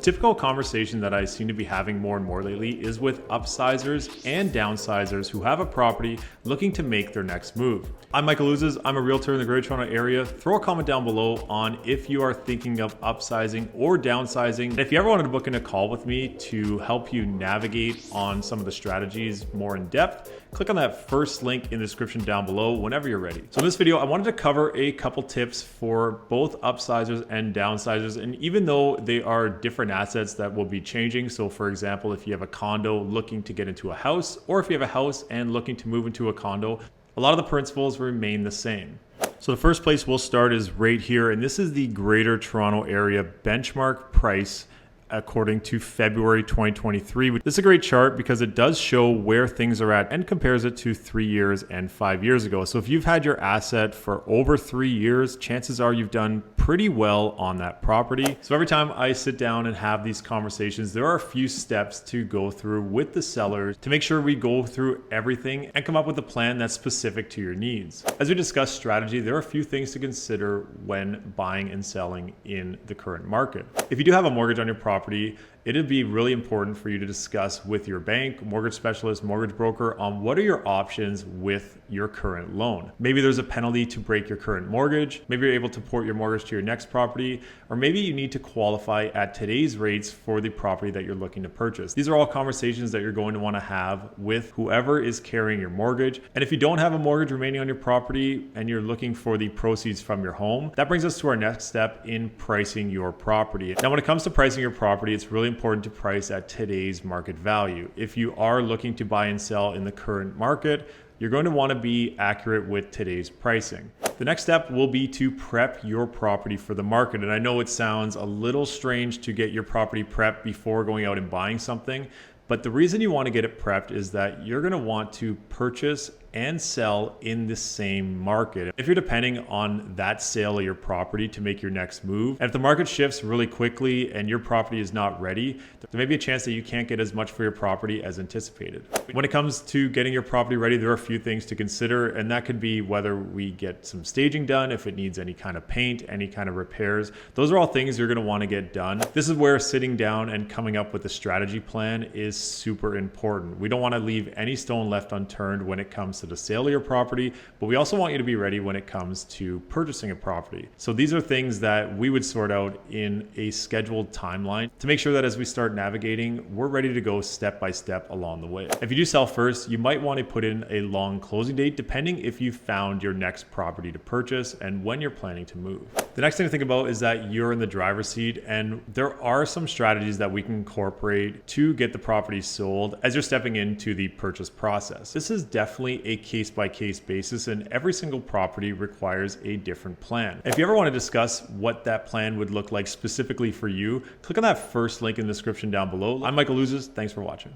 typical conversation that I seem to be having more and more lately is with upsizers and downsizers who have a property looking to make their next move. I'm Michael Ouzas. I'm a realtor in the Greater Toronto Area. Throw a comment down below on if you are thinking of upsizing or downsizing. And if you ever wanted to book in a call with me to help you navigate on some of the strategies more in depth, click on that first link in the description down below whenever you're ready. So in this video, I wanted to cover a couple tips for both upsizers and downsizers. And even though they are different assets that will be changing, so for example, if you have a condo looking to get into a house, or if you have a house and looking to move into a condo, a lot of the principles remain the same. So the first place we'll start is right here, and this is the Greater Toronto Area benchmark price according to February 2023. This is a great chart because it does show where things are at and compares it to 3 years and 5 years ago. So if you've had your asset for over 3 years, chances are you've done pretty well on that property. So every time I sit down and have these conversations, there are a few steps to go through with the sellers to make sure we go through everything and come up with a plan that's specific to your needs. As we discuss strategy, there are a few things to consider when buying and selling in the current market. If you do have a mortgage on your property, it'd be really important for you to discuss with your bank, mortgage specialist, mortgage broker on what are your options with your current loan. Maybe there's a penalty to break your current mortgage. Maybe you're able to port your mortgage to your next property, or maybe you need to qualify at today's rates for the property that you're looking to purchase. These are all conversations that you're going to want to have with whoever is carrying your mortgage. And if you don't have a mortgage remaining on your property and you're looking for the proceeds from your home, that brings us to our next step in pricing your property. Now, when it comes to pricing your property, it's really important to price at today's market value. If you are looking to buy and sell in the current market, you're going to want to be accurate with today's pricing. The next step will be to prep your property for the market. And I know it sounds a little strange to get your property prepped before going out and buying something, but the reason you want to get it prepped is that you're going to want to purchase and sell in the same market. If you're depending on that sale of your property to make your next move, and if the market shifts really quickly and your property is not ready, there may be a chance that you can't get as much for your property as anticipated. When it comes to getting your property ready, there are a few things to consider, and that could be whether we get some staging done, if it needs any kind of paint, any kind of repairs. Those are all things you're going to want to get done. This is where sitting down and coming up with a strategy plan is super important. We don't want to leave any stone left unturned when it comes to the sale of your property, but we also want you to be ready when it comes to purchasing a property. So these are things that we would sort out in a scheduled timeline to make sure that as we start navigating, we're ready to go step by step along the way. If you do sell first, you might want to put in a long closing date depending if you found your next property to purchase and when you're planning to move. The next thing to think about is that you're in the driver's seat, and there are some strategies that we can incorporate to get the property sold as you're stepping into the purchase process. This is definitely a case-by-case basis, and every single property requires a different plan. If you ever want to discuss what that plan would look like specifically for you, click on that first link in the description down below. I'm Michael Ouzas. Thanks for watching.